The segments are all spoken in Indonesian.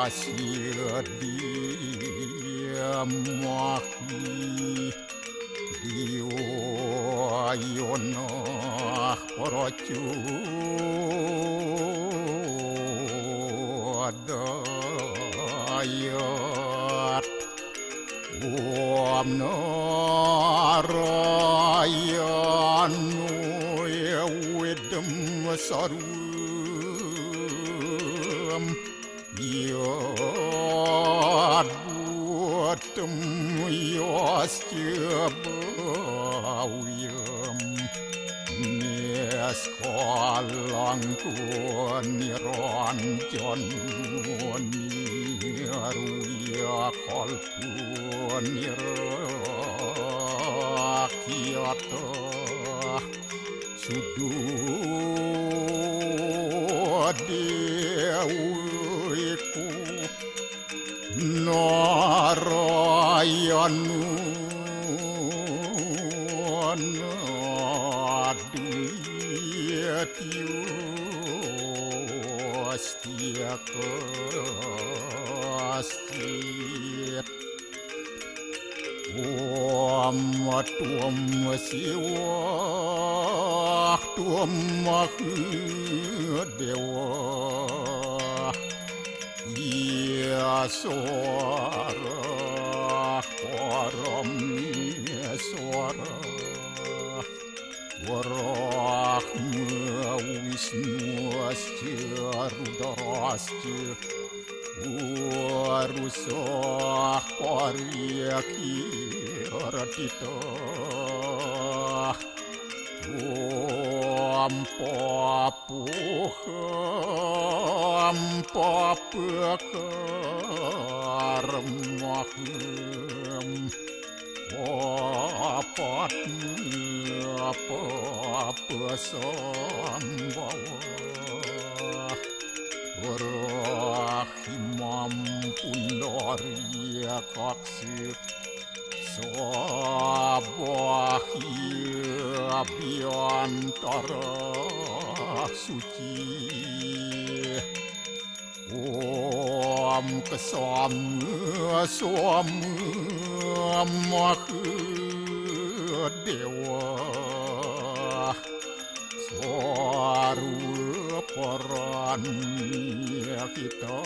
Sidiamahi Diwayona Paracudayat Om Narayanu Yawidam Sarum Yadbuatam Yastyabawiyam Neskalanku Niranjan Niruya Kalpu Nirakyata Sududewiku Narayanu Naduyatyu Astyakastit Om Tuam Siwa Tuam Dewa Yaswara Parameswara Warahma Wisnu Asya Rudrasya Warusah Paryakiratita Om Papuham Papakarmaham Papatnya Papasambhawa Rahimam Pundarya Kaksir Sabahya Abhyantara Suci Om Kesama Sama Mahadewa Sarwa Paranya kita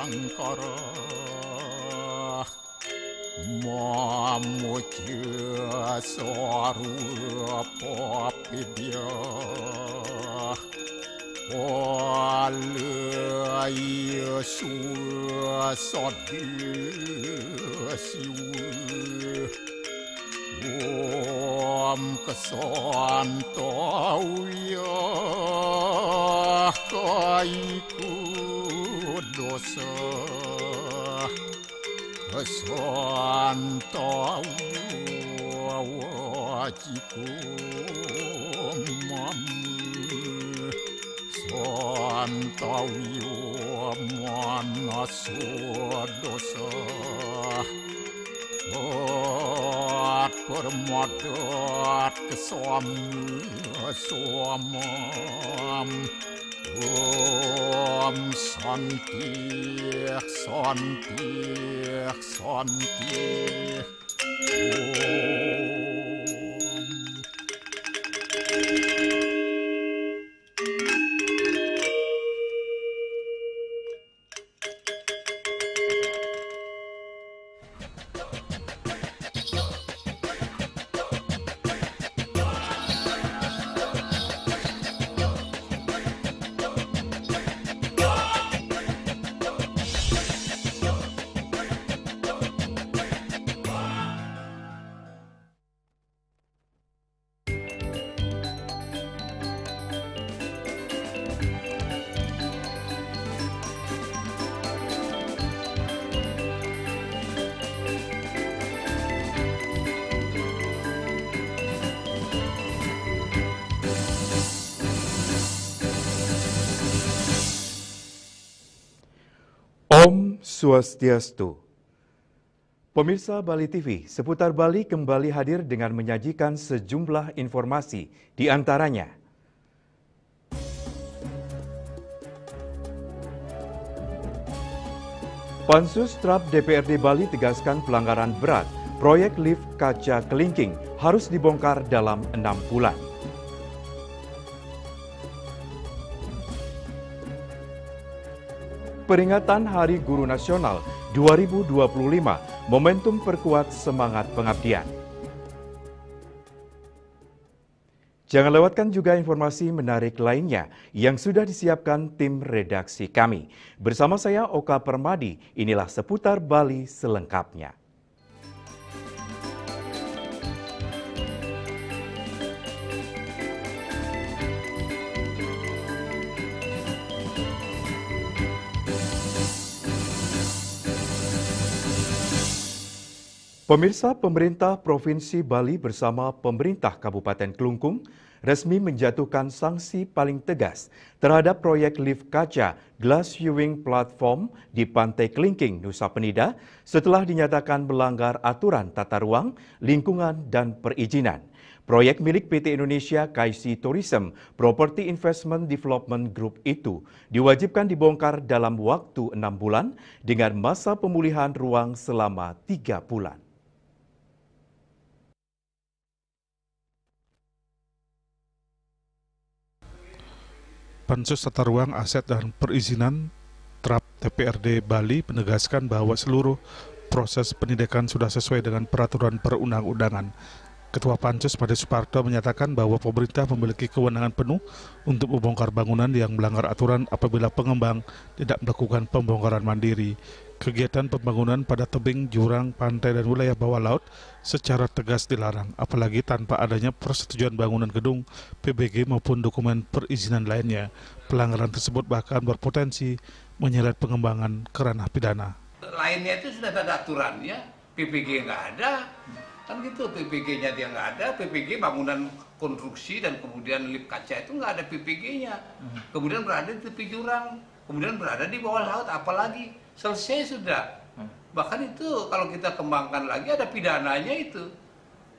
angkara Mamuja Sarwa Papidya Walaya Suasadya Siwa Om Kesantauya Kaiku Dosa Kesantauya Wajiku Mamu Santauya Manaswa Dosa Permadat kesamam Om Santi Santi Santi Om Om Swastiastu. Pemirsa Bali TV, Seputar Bali kembali hadir dengan menyajikan sejumlah informasi, di antaranya Pansus TRAP DPRD Bali tegaskan pelanggaran berat. Proyek lift kaca kelingking harus dibongkar dalam 6 bulan. Peringatan Hari Guru Nasional 2025, momentum perkuat semangat pengabdian. Jangan lewatkan juga informasi menarik lainnya yang sudah disiapkan tim redaksi kami. Bersama saya Oka Permadi, inilah Seputar Bali selengkapnya. Pemirsa, pemerintah Provinsi Bali bersama pemerintah Kabupaten Klungkung resmi menjatuhkan sanksi paling tegas terhadap proyek lift kaca glass viewing platform di Pantai Kelingking, Nusa Penida setelah dinyatakan melanggar aturan tata ruang, lingkungan, dan perizinan. Proyek milik PT Indonesia Kaisi Tourism Property Investment Development Group itu diwajibkan dibongkar dalam waktu 6 bulan dengan masa pemulihan ruang selama 3 bulan. Pansus Tata Ruang, Aset, dan Perizinan TRAP DPRD Bali menegaskan bahwa seluruh proses pendidikan sudah sesuai dengan peraturan perundang-undangan. Ketua Pansus Made Suparto menyatakan bahwa pemerintah memiliki kewenangan penuh untuk membongkar bangunan yang melanggar aturan apabila pengembang tidak melakukan pembongkaran mandiri. Kegiatan pembangunan pada tebing, jurang, pantai, dan wilayah bawah laut secara tegas dilarang, apalagi tanpa adanya persetujuan bangunan gedung, PBG maupun dokumen perizinan lainnya. Pelanggaran tersebut bahkan berpotensi menyeret pengembangan ke ranah pidana. Lainnya itu sudah ada aturannya, PBG nggak ada, kan gitu, PBG-nya dia nggak ada, PBG bangunan konstruksi dan kemudian lift kaca itu nggak ada PBG-nya, kemudian berada di tepi jurang, kemudian berada di bawah laut, apalagi selesai sudah. Bahkan itu kalau kita kembangkan lagi ada pidananya itu.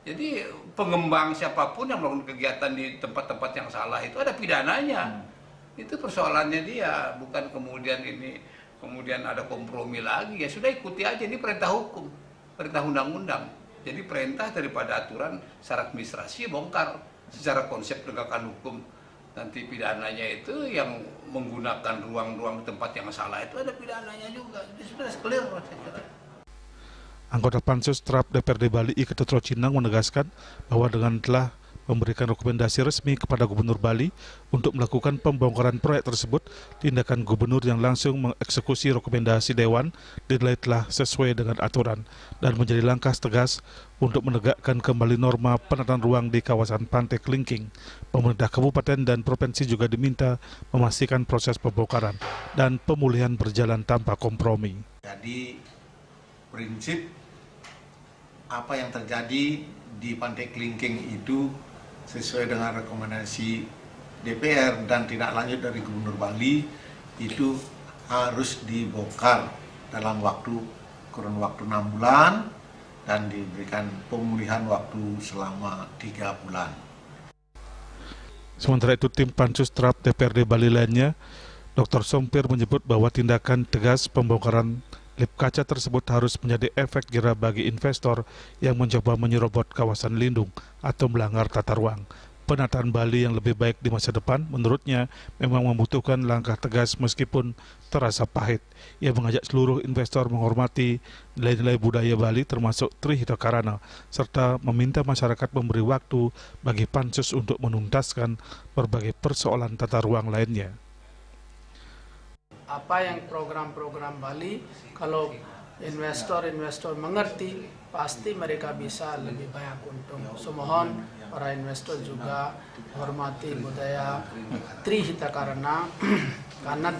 Jadi pengembang siapapun yang melakukan kegiatan di tempat-tempat yang salah itu ada pidananya. Itu persoalannya dia, bukan kemudian ada kompromi lagi. Ya sudah, ikuti aja, ini perintah hukum, perintah undang-undang. Jadi perintah daripada aturan secara administrasi bongkar, secara konsep penegakan hukum. Nanti pidananya itu yang menggunakan ruang-ruang di tempat yang salah itu ada pidananya juga. Jadi sudah clear, saya kira. Anggota Pansus TRAP DPRD Bali I Ketutro Cinang menegaskan bahwa dengan telah memberikan rekomendasi resmi kepada Gubernur Bali untuk melakukan pembongkaran proyek tersebut, tindakan Gubernur yang langsung mengeksekusi rekomendasi Dewan dinilai telah sesuai dengan aturan dan menjadi langkah tegas untuk menegakkan kembali norma penataan ruang di kawasan Pantai Kelingking. Pemerintah kabupaten dan provinsi juga diminta memastikan proses pembongkaran dan pemulihan berjalan tanpa kompromi. Jadi prinsip apa yang terjadi di Pantai Kelingking itu sesuai dengan rekomendasi DPR dan tindak lanjut dari Gubernur Bali itu harus dibongkar dalam kurun waktu 6 bulan dan diberikan pemulihan waktu selama 3 bulan. Sementara itu tim Pansus TRAP DPRD Bali lainnya, Dr. Sompir menyebut bahwa tindakan tegas pembongkaran lift kaca tersebut harus menjadi efek jera bagi investor yang mencoba menyerobot kawasan lindung atau melanggar tata ruang. Penataan Bali yang lebih baik di masa depan, menurutnya, memang membutuhkan langkah tegas meskipun terasa pahit. Ia mengajak seluruh investor menghormati nilai-nilai budaya Bali termasuk Trihita Karana, serta meminta masyarakat memberi waktu bagi Pansus untuk menuntaskan berbagai persoalan tata ruang lainnya. Apa yang program-program Bali, kalau investor mengerti, pasti mereka bisa lebih banyak untung. So mohon para investor juga hormati budaya Trihita Karana, karena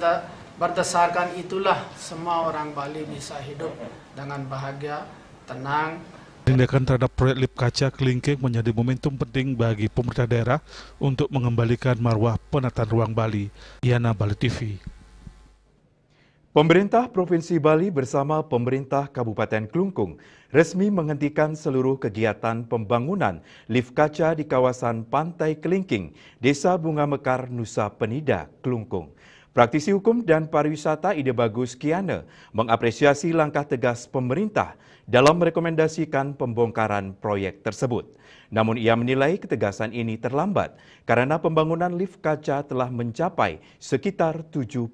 berdasarkan itulah semua orang Bali bisa hidup dengan bahagia, tenang. Tindakan terhadap proyek lift kaca Kelingking menjadi momentum penting bagi pemerintah daerah untuk mengembalikan marwah penataan ruang Bali. Yana, Bali TV. Pemerintah Provinsi Bali bersama pemerintah Kabupaten Klungkung resmi menghentikan seluruh kegiatan pembangunan lift kaca di kawasan Pantai Kelingking, Desa Bunga Mekar, Nusa Penida, Klungkung. Praktisi hukum dan pariwisata Ide Bagus Kiana mengapresiasi langkah tegas pemerintah dalam merekomendasikan pembongkaran proyek tersebut. Namun ia menilai ketegasan ini terlambat karena pembangunan lift kaca telah mencapai sekitar 70%.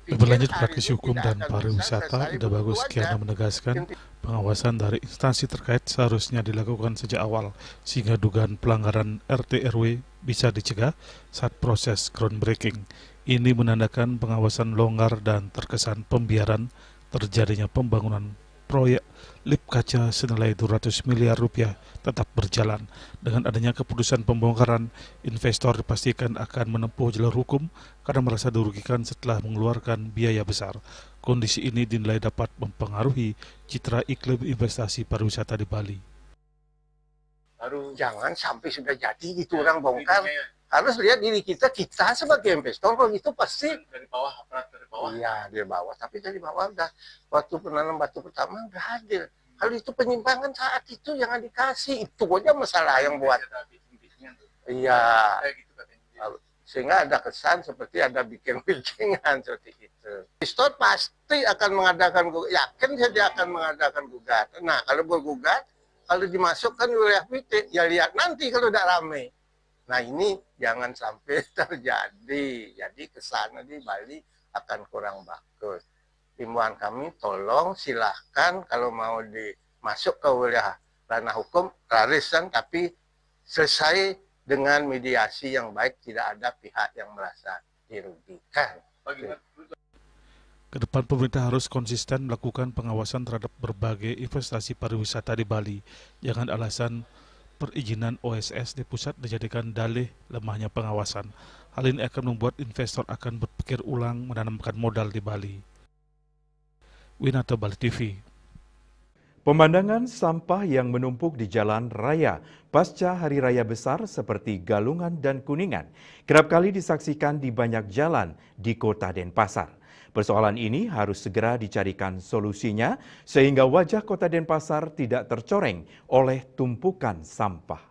Lebih lanjut, praktisi hukum dan pariwisata Ida Bagus Kiana menegaskan pengawasan dari instansi terkait seharusnya dilakukan sejak awal sehingga dugaan pelanggaran RT RW bisa dicegah saat proses groundbreaking. Ini menandakan pengawasan longgar dan terkesan pembiaran terjadinya pembangunan proyek lift kaca senilai 200 miliar rupiah tetap berjalan. Dengan adanya keputusan pembongkaran, investor dipastikan akan menempuh jalur hukum karena merasa dirugikan setelah mengeluarkan biaya besar. Kondisi ini dinilai dapat mempengaruhi citra iklim investasi pariwisata di Bali. Jangan sampai sudah jadi gitu orang bongkar. Harus lihat diri kita sebagai investor, kalau gitu pasti Dari bawah, aparat dari bawah. iya dari bawah, tapi dari bawah udah waktu penanam batu pertama udah hadir. Kalau itu penyimpangan saat itu jangan dikasih, itu aja masalah yang buat. Iya, sehingga ada kesan seperti ada bikin-bikinan seperti itu. Investor pasti akan mengadakan, yakin saja akan mengadakan gugatan. Nah kalau bergugat, kalau dimasukkan wilayah PT, ya lihat nanti kalau udah rame. Nah ini jangan sampai terjadi. Jadi kesana di Bali akan kurang bagus. Himbauan kami tolong silahkan kalau mau dimasuk ke wilayah ranah hukum, klarisan tapi selesai dengan mediasi yang baik, tidak ada pihak yang merasa dirugikan. Kedepan pemerintah harus konsisten melakukan pengawasan terhadap berbagai investasi pariwisata di Bali. Jangan alasan perizinan OSS di pusat dijadikan dalih lemahnya pengawasan. Hal ini akan membuat investor akan berpikir ulang menanamkan modal di Bali. Winata, Bali TV. Pemandangan sampah yang menumpuk di jalan raya pasca Hari Raya besar seperti Galungan dan Kuningan kerap kali disaksikan di banyak jalan di Kota Denpasar. Persoalan ini harus segera dicarikan solusinya sehingga wajah Kota Denpasar tidak tercoreng oleh tumpukan sampah.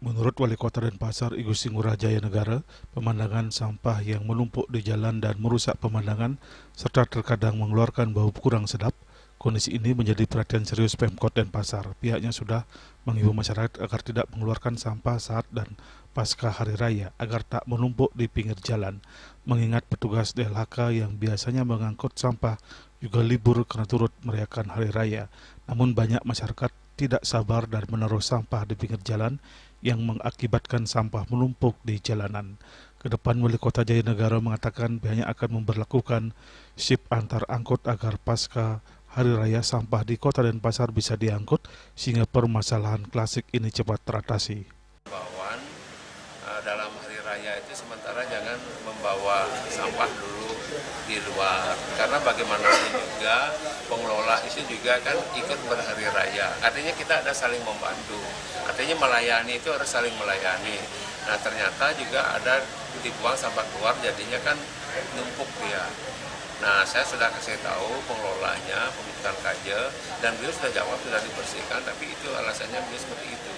Menurut Wali Kota Denpasar, I Gusti Ngurah Jaya Negara, pemandangan sampah yang menumpuk di jalan dan merusak pemandangan serta terkadang mengeluarkan bau kurang sedap. Kondisi ini menjadi perhatian serius Pemkot Denpasar. Pihaknya sudah menghimbau masyarakat agar tidak mengeluarkan sampah saat dan pasca Hari Raya agar tak menumpuk di pinggir jalan. Mengingat petugas DLHK yang biasanya mengangkut sampah juga libur karena turut merayakan Hari Raya. Namun banyak masyarakat tidak sabar dan menaruh sampah di pinggir jalan yang mengakibatkan sampah menumpuk di jalanan. Kedepan Wali Kota Jaya Negara mengatakan pihaknya akan memberlakukan shift antar angkut agar pasca Hari Raya sampah di Kota Denpasar bisa diangkut sehingga permasalahan klasik ini cepat teratasi. Bawaan dalam Hari Raya itu sementara jangan membawa sampah dulu di luar, karena bagaimanapun juga pengelola itu juga kan ikut berhari raya. Artinya kita ada saling membantu. Artinya melayani itu harus saling melayani. Nah ternyata juga ada dibuang sampah keluar, jadinya kan numpuk dia. Nah, saya sudah kasih tahu pengelolanya, Pembuatan Kaja, dan beliau sudah jawab, sudah dibersihkan, tapi itu alasannya beliau seperti itu.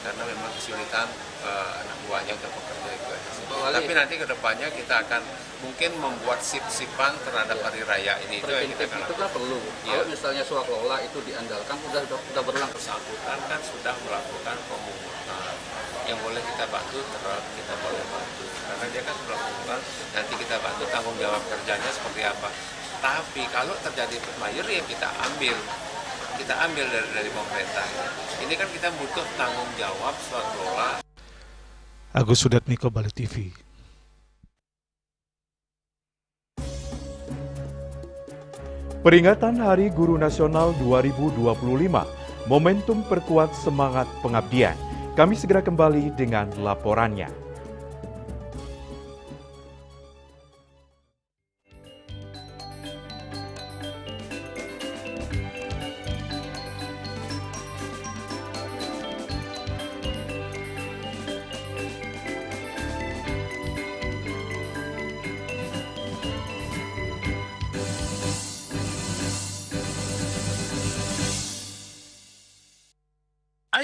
Karena memang kesulitan anak buahnya untuk bekerja itu. Tapi nanti ke depannya kita akan mungkin membuat sip-sipan terhadap Hari Raya ini. Itu yang kita akan lakukan. Itu kan perlu. Ya. Kalau misalnya swaklola itu diandalkan, sudah berulang. Bersangkutan kan sudah melakukan pemungutan. Yang boleh kita bantu, kita boleh bantu. Karena dia kan sudah melakukan, nanti kita bantu tanggung jawab kerjanya seperti apa. Tapi kalau terjadi permayur ya kita ambil dari pemerintah. Ini kan kita butuh tanggung jawab swaklola. Agus Sudatmiko, Bali TV. Peringatan Hari Guru Nasional 2025, momentum perkuat semangat pengabdian. Kami segera kembali dengan laporannya.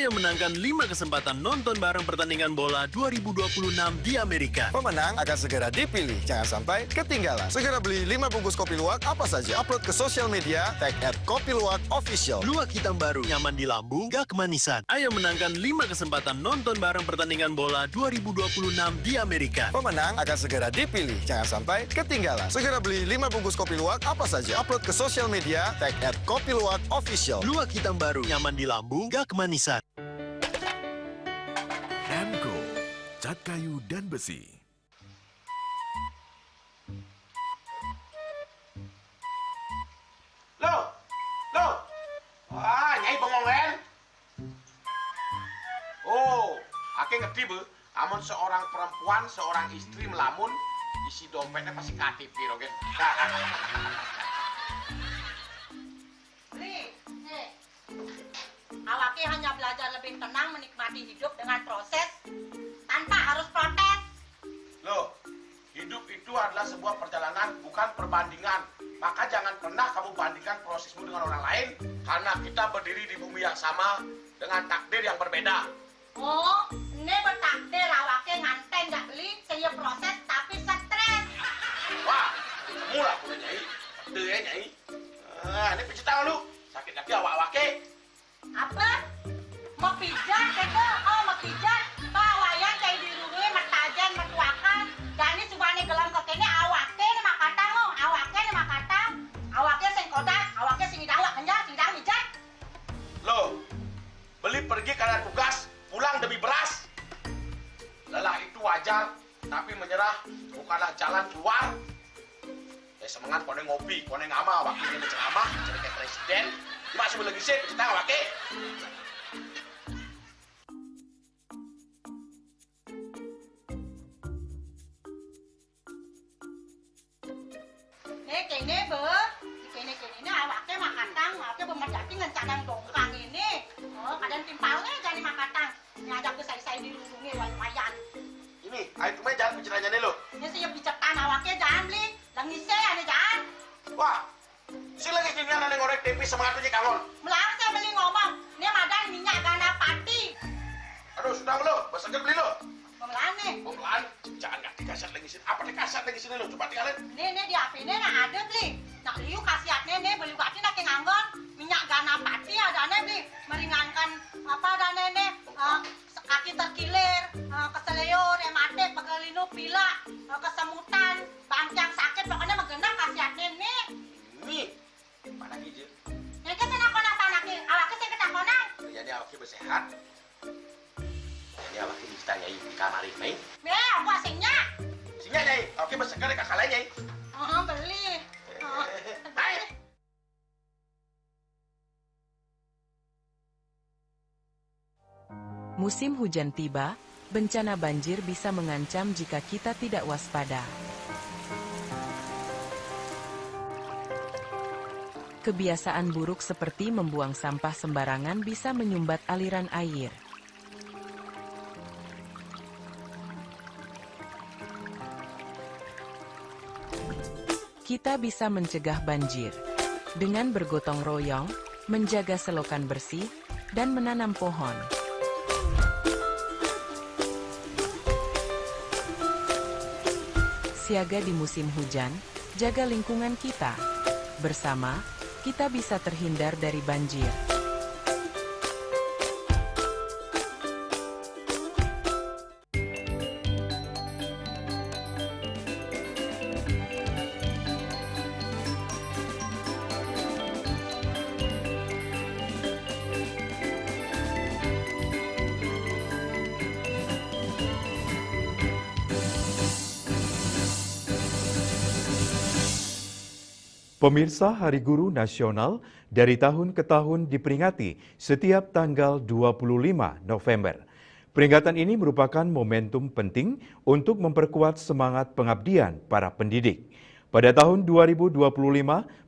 Ayo menangkan 5 kesempatan nonton bareng pertandingan bola 2026 di Amerika. Pemenang akan segera dipilih. Jangan sampai ketinggalan. Segera beli 5 bungkus kopi luwak apa saja. Upload ke sosial media, tag @kopiluwakofficial. Luwak hitam baru, nyaman di lambung, gak kemanisan. Ayo menangkan 5 kesempatan nonton bareng pertandingan bola 2026 di Amerika. Pemenang akan segera dipilih. Jangan sampai ketinggalan. Segera beli 5 bungkus kopi luwak apa saja. Upload ke sosial media, tag @kopiluwakofficial. Luwak hitam baru, nyaman di lambung, gak kemanisan. Emco, cat kayu dan besi. Loh, Nyai bengong kan? Oh, ake ngerti be, amun seorang perempuan, seorang istri melamun, isi dompetnya pasti KTP rogen. Awake hanya belajar lebih tenang menikmati hidup dengan proses tanpa harus protes. Loh, hidup itu adalah sebuah perjalanan, bukan perbandingan. Maka jangan pernah kamu bandingkan prosesmu dengan orang lain, karena kita berdiri di bumi yang sama dengan takdir yang berbeda. Oh, ini bertakdir awake nganten gak beli, saya proses tapi stres. Wah, mula punya Nyai. Betul ya Nyai. Ini pijit tangan lu, sakit kaki awak-awake. Apa? Mau pijat keke? Oh, mau pijat. Bawayan kayak dirungi, matajen, mertuakan. Dan ini cuma nih gelam kekene awake nih makatang lo. Awake nih makatang. Awake sing kodak, awake sing hidang wakenya, sing hidang mijat. Loh, beli pergi karena tugas, pulang demi beras. Lelah itu wajar, tapi menyerah bukanlah jalan keluar. Semangat kone ngopi, kone ngama, waktunya ceramah, jadi kayak presiden. Masih belum sih, kita nggak pakai. Kene be, kene awake makatang, awake bemerjati ngencadang dongkang ini. Oh, kadang timpalnya jadi makatang. Ngajak ke saya dirundungi wayan. Ini, ayo cuma jangan bicaranya nih lo. Ini siap bicetan awake jangan beli, langise ane jangan. Wah, si lagi gini anak ngorek TV semangatnya kangon. Melarang saya beli ngomong, ini madan minyak gana pati. Aduh, sudah belum? Basahkan beli lo. Pemelaan nih. Pemelaan, jangan nggak dikasat lagi sini. Apa dikasat lagi sini lo? Coba tinggalin. Nih di HP ini ada beli. Nak liu khasiatnya nih beli bati nak nganggon minyak gana pati ada nih beli meringankan apa ada nih kaki terkilir, keseleyor, rematik, pegelinu, pila, kesemutan, bangkang sakit pokoknya menggenang khasiatnya nih. Nih, mana gijil? Ini kan saya konang panaki, awaknya saya ketang konang. Jadi awaknya bersehat. Jadi awaknya bisa Nyai di kamar ini. Aku asingnya. Asingnya Nyai, awaknya bersegar di kakak lain Nyai. Beli. Baik. Musim hujan tiba, bencana banjir bisa mengancam jika kita tidak waspada. Kebiasaan buruk seperti membuang sampah sembarangan bisa menyumbat aliran air. Kita bisa mencegah banjir dengan bergotong royong, menjaga selokan bersih, dan menanam pohon. Siaga di musim hujan, jaga lingkungan kita. Bersama, kita bisa terhindar dari banjir. Pemirsa, Hari Guru Nasional dari tahun ke tahun diperingati setiap tanggal 25 November. Peringatan ini merupakan momentum penting untuk memperkuat semangat pengabdian para pendidik. Pada tahun 2025,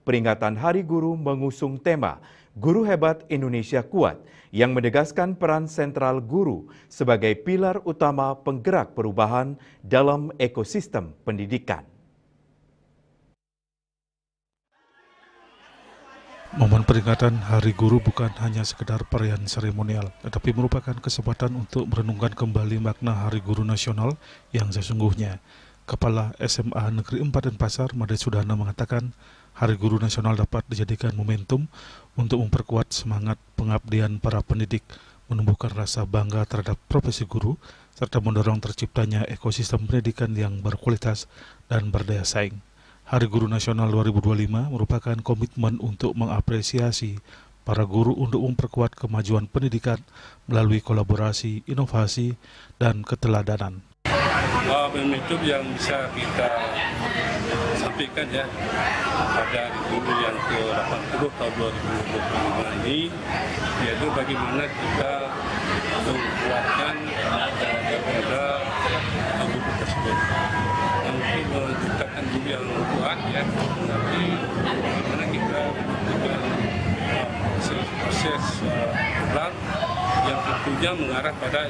peringatan Hari Guru mengusung tema Guru Hebat Indonesia Kuat yang menegaskan peran sentral guru sebagai pilar utama penggerak perubahan dalam ekosistem pendidikan. Momen peringatan Hari Guru bukan hanya sekedar perayaan seremonial, tetapi merupakan kesempatan untuk merenungkan kembali makna Hari Guru Nasional yang sesungguhnya. Kepala SMA Negeri 4 Denpasar, Made Sudana mengatakan, Hari Guru Nasional dapat dijadikan momentum untuk memperkuat semangat pengabdian para pendidik, menumbuhkan rasa bangga terhadap profesi guru, serta mendorong terciptanya ekosistem pendidikan yang berkualitas dan berdaya saing. Hari Guru Nasional 2025 merupakan komitmen untuk mengapresiasi para guru untuk memperkuat kemajuan pendidikan melalui kolaborasi, inovasi, dan keteladanan. Momentum yang bisa kita sampaikan ya pada Hari Guru yang ke-80 tahun 2025 ini, yaitu bagaimana kita menguatkan daripada guru tersebut. Mungkin menciptakan guru yang kuat ya, tapi bagaimana kita melakukan proses program yang tentunya mengarah pada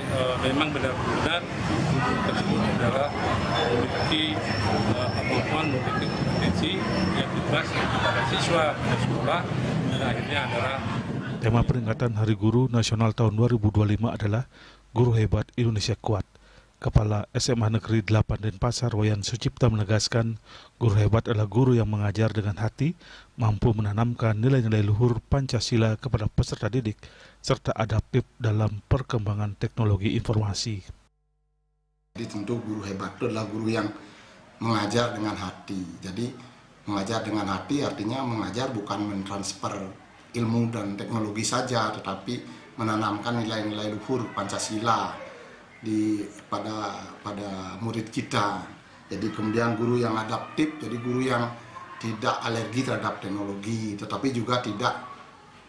memang benar-benar guru tersebut adalah memiliki kemampuan, memiliki kompetensi yang jelas kepada siswa pada sekolah, dan akhirnya adalah tema peringatan Hari Guru Nasional tahun 2025 adalah Guru Hebat Indonesia Kuat. Kepala SMA Negeri 8 Denpasar, Wayan Sucipta menegaskan, guru hebat adalah guru yang mengajar dengan hati, mampu menanamkan nilai-nilai luhur Pancasila kepada peserta didik, serta adaptif dalam perkembangan teknologi informasi. Jadi tentu guru hebat itu adalah guru yang mengajar dengan hati. Jadi mengajar dengan hati artinya mengajar bukan mentransfer ilmu dan teknologi saja, tetapi menanamkan nilai-nilai luhur Pancasila pada murid kita. Jadi kemudian guru yang adaptif, jadi guru yang tidak alergi terhadap teknologi, tetapi juga tidak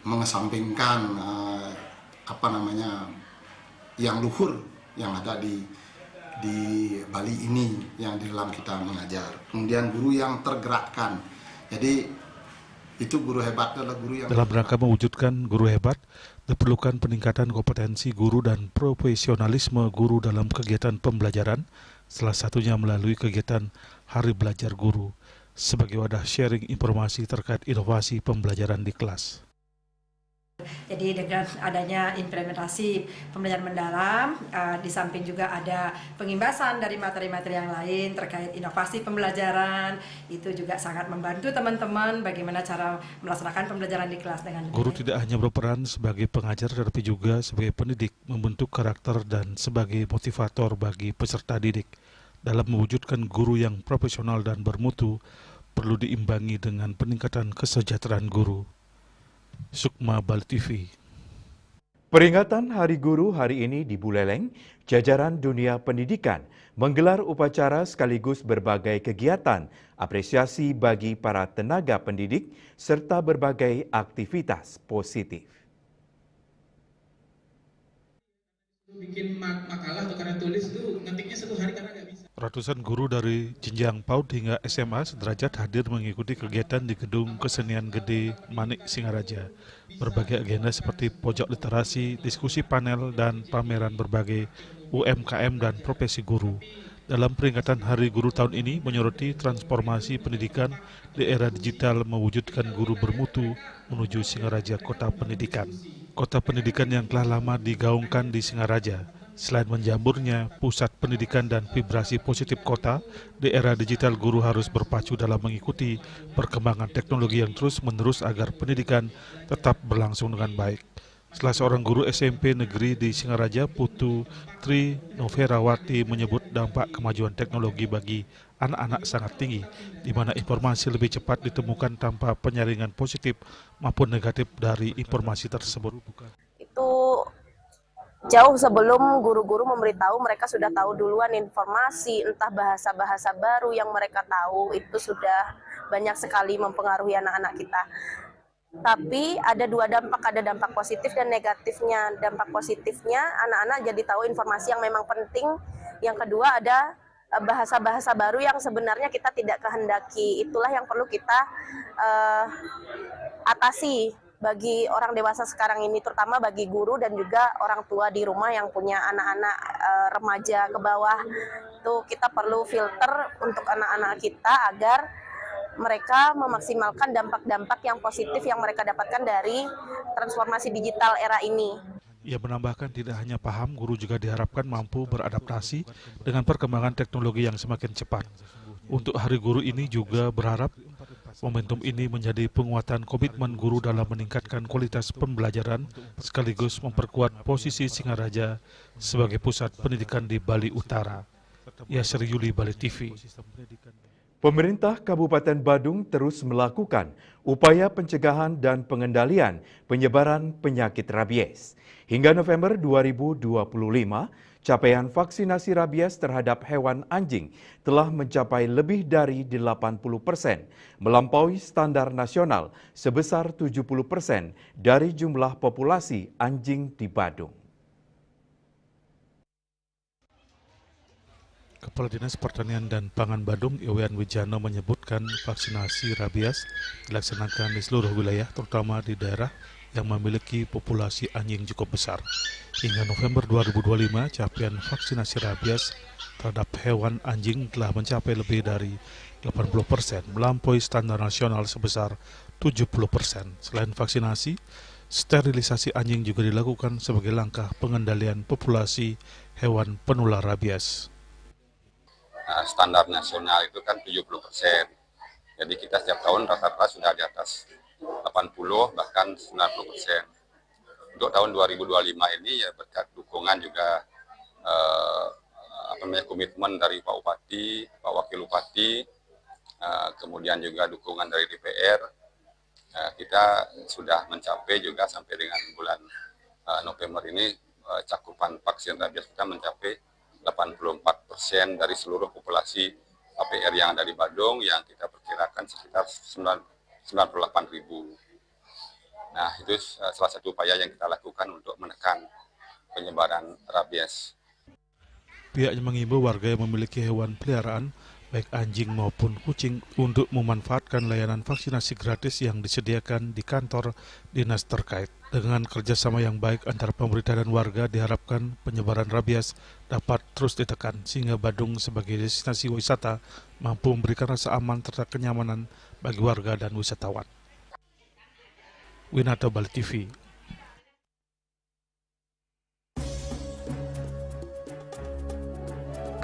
mengesampingkan yang luhur yang ada di Bali ini yang di dalam kita mengajar. Kemudian guru yang tergerakkan. Jadi itu guru hebat adalah guru yang dalam rangka mewujudkan guru hebat, diperlukan peningkatan kompetensi guru dan profesionalisme guru dalam kegiatan pembelajaran, salah satunya melalui kegiatan Hari Belajar Guru, sebagai wadah sharing informasi terkait inovasi pembelajaran di kelas. Jadi dengan adanya implementasi pembelajaran mendalam, di samping juga ada pengimbasan dari materi-materi yang lain terkait inovasi pembelajaran, itu juga sangat membantu teman-teman bagaimana cara melaksanakan pembelajaran di kelas dengan guru tidak hanya berperan sebagai pengajar, tetapi juga sebagai pendidik, membentuk karakter dan sebagai motivator bagi peserta didik. Dalam mewujudkan guru yang profesional dan bermutu, perlu diimbangi dengan peningkatan kesejahteraan guru. Sukma, Bali TV. Peringatan Hari Guru hari ini di Buleleng, jajaran dunia pendidikan menggelar upacara sekaligus berbagai kegiatan apresiasi bagi para tenaga pendidik serta berbagai aktivitas positif. Bikin makalah atau karya tulis itu ngetiknya 1 hari karena nggak bisa. Ratusan guru dari jenjang PAUD hingga SMA sederajat hadir mengikuti kegiatan di Gedung Kesenian Gede Manik Singaraja. Berbagai agenda seperti pojok literasi, diskusi panel, dan pameran berbagai UMKM dan profesi guru. Dalam peringatan Hari Guru tahun ini menyoroti transformasi pendidikan di era digital mewujudkan guru bermutu menuju Singaraja Kota Pendidikan. Kota pendidikan yang telah lama digaungkan di Singaraja. Selain menjamurnya pusat pendidikan dan vibrasi positif kota, di era digital guru harus berpacu dalam mengikuti perkembangan teknologi yang terus-menerus agar pendidikan tetap berlangsung dengan baik. Salah seorang guru SMP negeri di Singaraja, Putu Tri Noverawati, menyebut dampak kemajuan teknologi bagi anak-anak sangat tinggi, di mana informasi lebih cepat ditemukan tanpa penyaringan positif maupun negatif dari informasi tersebut. Itu jauh sebelum guru-guru memberitahu, mereka sudah tahu duluan informasi, entah bahasa-bahasa baru yang mereka tahu, itu sudah banyak sekali mempengaruhi anak-anak kita. Tapi ada 2 dampak, ada dampak positif dan negatifnya. Dampak positifnya, anak-anak jadi tahu informasi yang memang penting. Yang kedua, ada bahasa-bahasa baru yang sebenarnya kita tidak kehendaki. Itulah yang perlu kita atasi bagi orang dewasa sekarang ini, terutama bagi guru dan juga orang tua di rumah yang punya anak-anak remaja ke bawah. Itu kita perlu filter untuk anak-anak kita agar mereka memaksimalkan dampak-dampak yang positif yang mereka dapatkan dari transformasi digital era ini. Ia menambahkan tidak hanya paham, guru juga diharapkan mampu beradaptasi dengan perkembangan teknologi yang semakin cepat. Untuk Hari Guru ini juga berharap momentum ini menjadi penguatan komitmen guru dalam meningkatkan kualitas pembelajaran sekaligus memperkuat posisi Singaraja sebagai pusat pendidikan di Bali Utara. Yasir Yuli, Bali TV. Pemerintah Kabupaten Badung terus melakukan upaya pencegahan dan pengendalian penyebaran penyakit rabies. Hingga November 2025, capaian vaksinasi rabies terhadap hewan anjing telah mencapai lebih dari 80%, melampaui standar nasional sebesar 70% dari jumlah populasi anjing di Badung. Kepala Dinas Pertanian dan Pangan Badung, Iwan Wijano, menyebutkan vaksinasi rabies dilaksanakan di seluruh wilayah, terutama di daerah yang memiliki populasi anjing cukup besar. Hingga November 2025, capaian vaksinasi rabies terhadap hewan anjing telah mencapai lebih dari 80%, melampaui standar nasional sebesar 70%. Selain vaksinasi, sterilisasi anjing juga dilakukan sebagai langkah pengendalian populasi hewan penular rabies. Standar nasional itu kan 70%. Jadi kita setiap tahun rata-rata sudah di atas 80 bahkan 90%. Untuk tahun 2025 ini ya berkat dukungan juga komitmen dari Pak Bupati, Pak Wakil Bupati, kemudian juga dukungan dari DPR, kita sudah mencapai juga sampai dengan bulan November ini cakupan vaksin rabies kita mencapai 84% dari seluruh populasi KPR yang ada di Badung, yang kita perkirakan sekitar 98.000. Nah, itu salah satu upaya yang kita lakukan untuk menekan penyebaran rabies. Pihaknya mengimbau warga yang memiliki hewan peliharaan, baik anjing maupun kucing, untuk memanfaatkan layanan vaksinasi gratis yang disediakan di kantor dinas terkait. Dengan kerjasama yang baik antara pemerintah dan warga, diharapkan penyebaran rabies dapat terus ditekan, sehingga Badung sebagai destinasi wisata mampu memberikan rasa aman serta kenyamanan bagi warga dan wisatawan. Winato, Bali TV.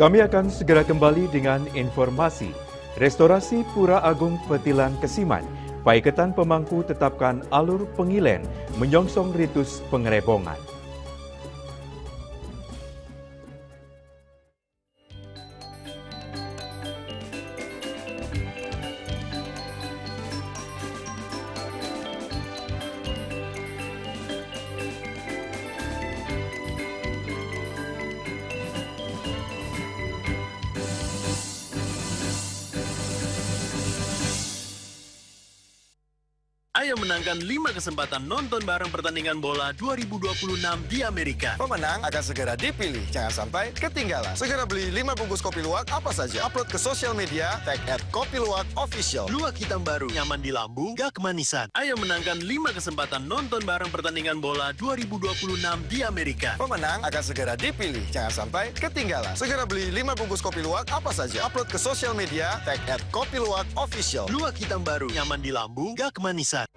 Kami akan segera kembali dengan informasi. Restorasi Pura Agung Petilan Kesiman, Paiketan Pemangku tetapkan alur pengilen menyongsong ritus pengerebongan. Ayo menangkan 5 kesempatan nonton bareng pertandingan bola 2026 di Amerika. Pemenang akan segera dipilih, jangan sampai ketinggalan. Segera beli 5 bungkus kopi luwak apa saja. Upload ke sosial media, tag @kopiluwakofficial. Luwak hitam baru, nyaman di lambung, gak kemanisan. Ayo menangkan 5 kesempatan nonton bareng pertandingan bola 2026 di Amerika. Pemenang akan segera dipilih, jangan sampai ketinggalan. Segera beli 5 bungkus kopi luwak apa saja. Upload ke sosial media, tag @kopiluwakofficial. Luwak hitam baru, nyaman di lambung, gak kemanisan.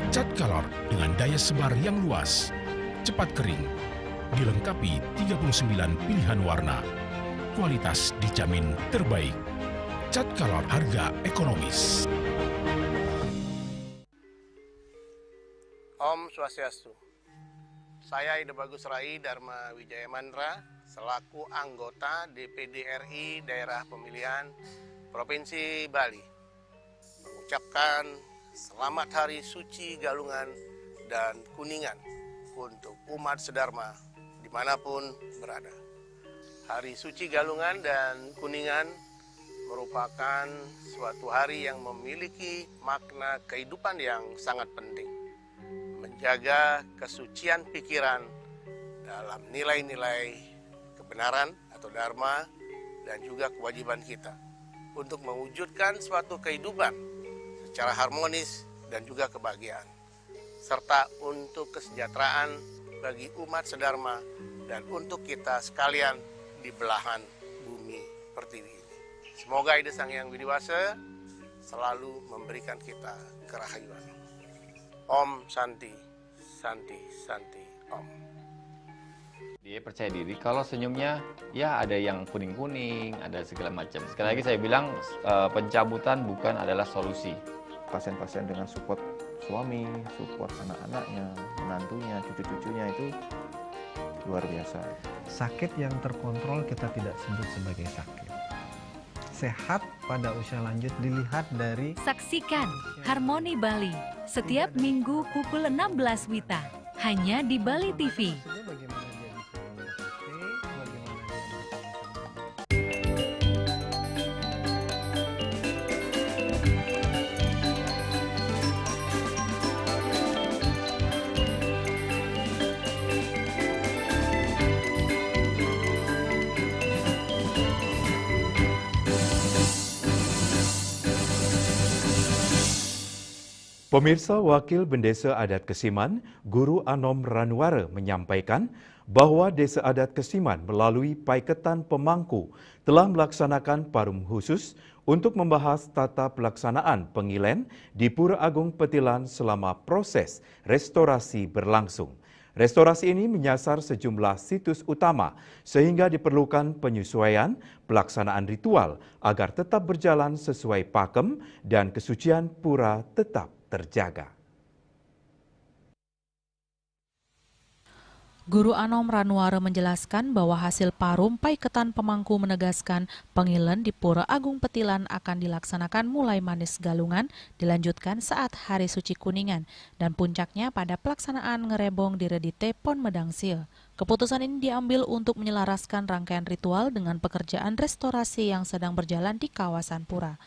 Cat Color dengan daya sebar yang luas, cepat kering, dilengkapi 39 pilihan warna. Kualitas dijamin terbaik. Cat Color, harga ekonomis. Om Swastiastu. Saya Ida Bagus Rai Dharma Wijaya Mandra, selaku anggota DPD RI Daerah Pemilihan Provinsi Bali, mengucapkan Selamat Hari Suci Galungan dan Kuningan untuk umat sedharma dimanapun berada. Hari Suci Galungan dan Kuningan merupakan suatu hari yang memiliki makna kehidupan yang sangat penting. Menjaga kesucian pikiran dalam nilai-nilai kebenaran atau dharma dan juga kewajiban kita untuk mewujudkan suatu kehidupan secara harmonis dan juga kebahagiaan, serta untuk kesejahteraan bagi umat sedharma dan untuk kita sekalian di belahan bumi pertiwi ini. Semoga Ida Sang Hyang Widi Wasa selalu memberikan kita kerahayuan. Om Santi, Santi, Santi, Om. Dia percaya diri kalau senyumnya ya ada yang kuning-kuning, ada segala macam. Sekali lagi saya bilang pencabutan bukan adalah solusi. Pasien-pasien dengan support suami, support anak-anaknya, menantunya, cucu-cucunya itu luar biasa. Sakit yang terkontrol kita tidak sebut sebagai sakit. Sehat pada usia lanjut dilihat dari... Saksikan Harmoni Bali setiap minggu pukul 16 WITA hanya di Bali TV. Pemirsa, Wakil Bendesa Adat Kesiman, Guru Anom Ranwara menyampaikan bahwa Desa Adat Kesiman melalui Paiketan Pemangku telah melaksanakan parum khusus untuk membahas tata pelaksanaan pengilen di Pura Agung Petilan selama proses restorasi berlangsung. Restorasi ini menyasar sejumlah situs utama sehingga diperlukan penyesuaian pelaksanaan ritual agar tetap berjalan sesuai pakem dan kesucian pura tetap terjaga. Guru Anom Ranwara menjelaskan bahwa hasil parum Paiketan Pemangku menegaskan pengilen di Pura Agung Petilan akan dilaksanakan mulai Manis Galungan, dilanjutkan saat Hari Suci Kuningan, dan puncaknya pada pelaksanaan ngerebong di Redite Pon Medangsil. Keputusan ini diambil untuk menyelaraskan rangkaian ritual dengan pekerjaan restorasi yang sedang berjalan di kawasan pura.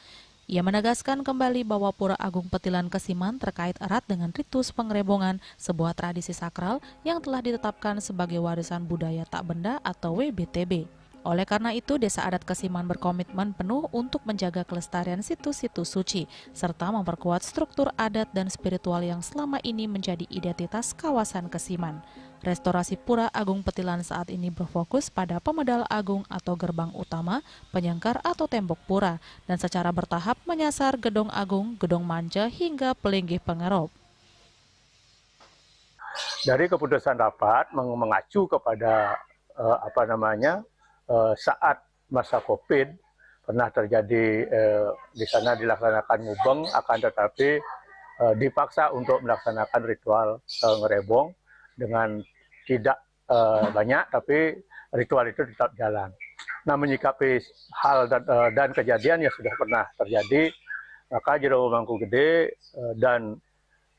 Ia menegaskan kembali bahwa Pura Agung Petilan Kesiman terkait erat dengan ritus pengerebongan, sebuah tradisi sakral yang telah ditetapkan sebagai warisan budaya tak benda atau WBTB. Oleh karena itu, Desa Adat Kesiman berkomitmen penuh untuk menjaga kelestarian situs-situs suci, serta memperkuat struktur adat dan spiritual yang selama ini menjadi identitas kawasan Kesiman. Restorasi Pura Agung Petilan saat ini berfokus pada pemedal agung atau gerbang utama, penyangkar atau tembok pura, dan secara bertahap menyasar gedung agung, gedung manca, hingga pelinggih pengerob. Dari keputusan rapat mengacu kepada saat masa COVID pernah terjadi di sana dilaksanakan ngubeng, akan tetapi dipaksa untuk melaksanakan ritual ngerebong dengan tidak banyak, tapi ritual itu tetap jalan. Nah, menyikapi hal dan kejadian yang sudah pernah terjadi, maka Jero Mangku Gede dan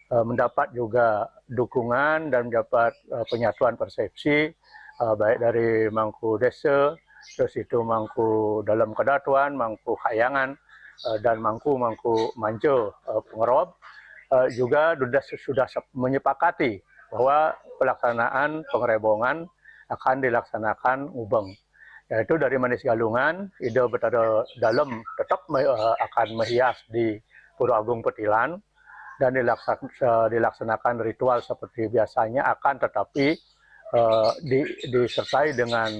mendapat juga dukungan dan mendapat penyatuan persepsi baik dari Mangku Desa, terus itu Mangku Dalam Kedatuan, Mangku Hayangan, dan Mangku Manco Pengerob juga sudah menyepakati bahwa pelaksanaan pengerebongan akan dilaksanakan ngubeng. Yaitu dari Manis Galungan, Ide Betara Dalam tetap akan menghias di Pura Agung Petilan dan dilaksanakan ritual seperti biasanya, akan tetapi disertai dengan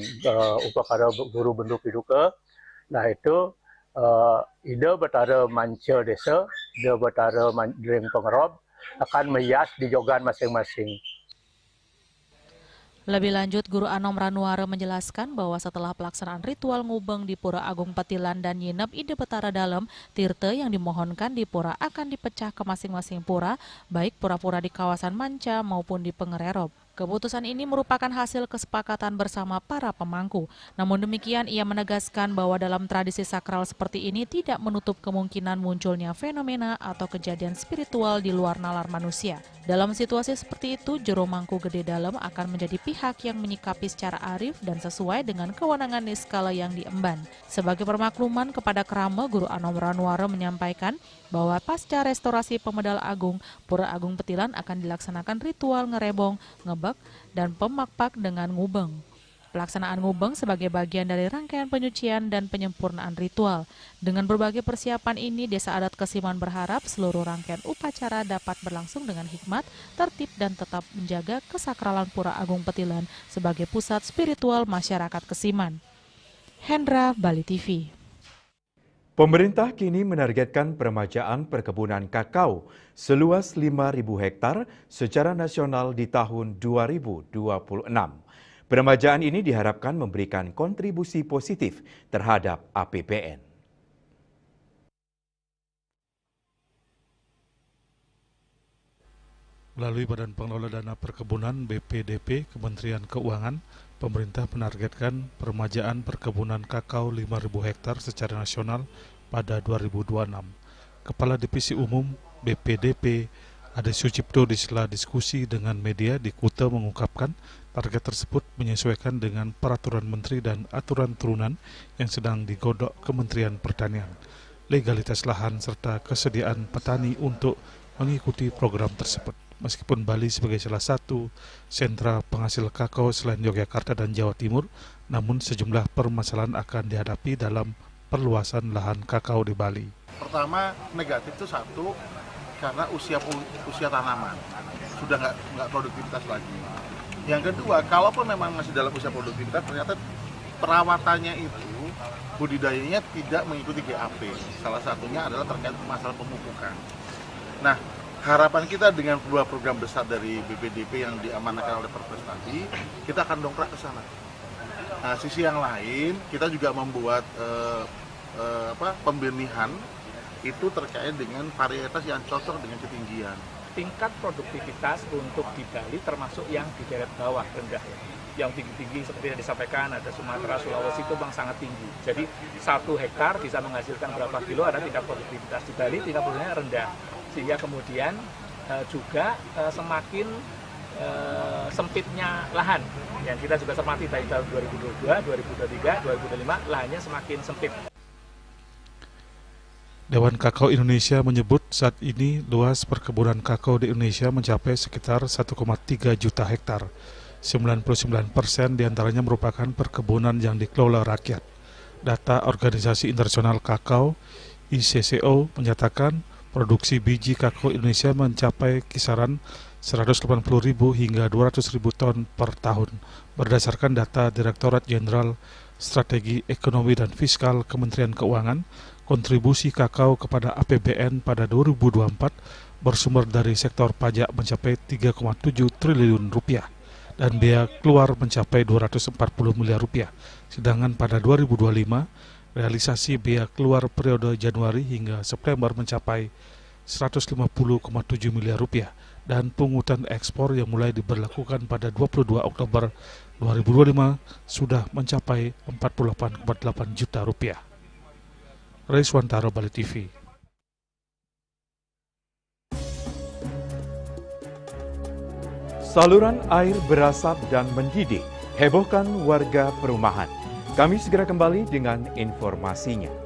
upakara guru bentuk piduka. Nah itu Ide Betara Manca Desa, Ide Betara Dring Pengerob akan menghias di jogan masing-masing. Lebih lanjut, Guru Anom Ranwara menjelaskan bahwa setelah pelaksanaan ritual ngubeng di Pura Agung Petilan dan nginep Ide Betara Dalam, tirte yang dimohonkan di pura akan dipecah ke masing-masing pura, baik pura-pura di kawasan manca maupun di pengererob. Keputusan ini merupakan hasil kesepakatan bersama para pemangku. Namun demikian, ia menegaskan bahwa dalam tradisi sakral seperti ini tidak menutup kemungkinan munculnya fenomena atau kejadian spiritual di luar nalar manusia. Dalam situasi seperti itu, Jero Mangku Gede Dalam akan menjadi pihak yang menyikapi secara arif dan sesuai dengan kewenangan niskala yang diemban. Sebagai permakluman kepada Krama, Guru Anom Ranwara menyampaikan bahwa pasca restorasi Pemedal Agung, Pura Agung Petilan akan dilaksanakan ritual ngerebong, ngebek, dan pemakpak dengan ngubeng. Pelaksanaan ngubeng sebagai bagian dari rangkaian penyucian dan penyempurnaan ritual. Dengan berbagai persiapan ini, Desa Adat Kesiman berharap seluruh rangkaian upacara dapat berlangsung dengan hikmat, tertib, dan tetap menjaga kesakralan Pura Agung Petilan sebagai pusat spiritual masyarakat Kesiman. Hendra, Bali TV. Pemerintah kini menargetkan peremajaan perkebunan kakao seluas 5.000 hektar secara nasional di tahun 2026. Peremajaan ini diharapkan memberikan kontribusi positif terhadap APBN. Melalui Badan Pengelola Dana Perkebunan BPDP Kementerian Keuangan, pemerintah menargetkan peremajaan perkebunan kakao 5.000 hektar secara nasional pada 2026. Kepala Divisi Umum BPDP Ade Sucipto di sela diskusi dengan media di Kuta mengungkapkan target tersebut menyesuaikan dengan peraturan menteri dan aturan turunan yang sedang digodok Kementerian Pertanian, legalitas lahan serta kesediaan petani untuk mengikuti program tersebut. Meskipun Bali sebagai salah satu sentra penghasil kakao selain Yogyakarta dan Jawa Timur, namun sejumlah permasalahan akan dihadapi dalam perluasan lahan kakao di Bali. Pertama, negatif itu satu, karena usia tanaman sudah nggak produktivitas lagi. Yang kedua, kalaupun memang masih dalam usia produktivitas, ternyata perawatannya itu, budidayanya tidak mengikuti GAP. Salah satunya adalah terkait masalah pemupukan. Nah, harapan kita dengan dua program besar dari BPDP yang diamanahkan oleh Perpres tadi, kita akan dongkrak ke sana. Nah, sisi yang lain, kita juga membuat pembenihan itu terkait dengan varietas yang cocok dengan ketinggian. Tingkat produktivitas untuk di Bali termasuk yang di deret bawah rendah. Yang tinggi-tinggi seperti yang disampaikan ada Sumatera, Sulawesi itu bang sangat tinggi. Jadi 1 hektar bisa menghasilkan berapa kilo, ada tingkat produktivitas. Di Bali tingkat produktivitasnya rendah. Sehingga kemudian juga semakin sempitnya lahan. Yang kita juga cermati dari tahun 2022, 2023, 2025 lahannya semakin sempit. Dewan Kakao Indonesia menyebut saat ini luas perkebunan kakao di Indonesia mencapai sekitar 1,3 juta hektar. 99% diantaranya merupakan perkebunan yang dikelola rakyat. Data Organisasi Internasional Kakao (ICCO) menyatakan produksi biji kakao Indonesia mencapai kisaran 180.000 hingga 200.000 ton per tahun. Berdasarkan data Direktorat Jenderal Strategi Ekonomi dan Fiskal Kementerian Keuangan, kontribusi kakao kepada APBN pada 2024 bersumber dari sektor pajak mencapai 3,7 triliun rupiah dan biaya keluar mencapai 240 miliar rupiah. Sedangkan pada 2025, realisasi biaya keluar periode Januari hingga September mencapai 150,7 miliar rupiah dan pungutan ekspor yang mulai diberlakukan pada 22 Oktober 2025 sudah mencapai 48,8 juta rupiah. Reiswantaro, Bali TV. Saluran air berasap dan mendidih, hebohkan warga perumahan. Kami segera kembali dengan informasinya.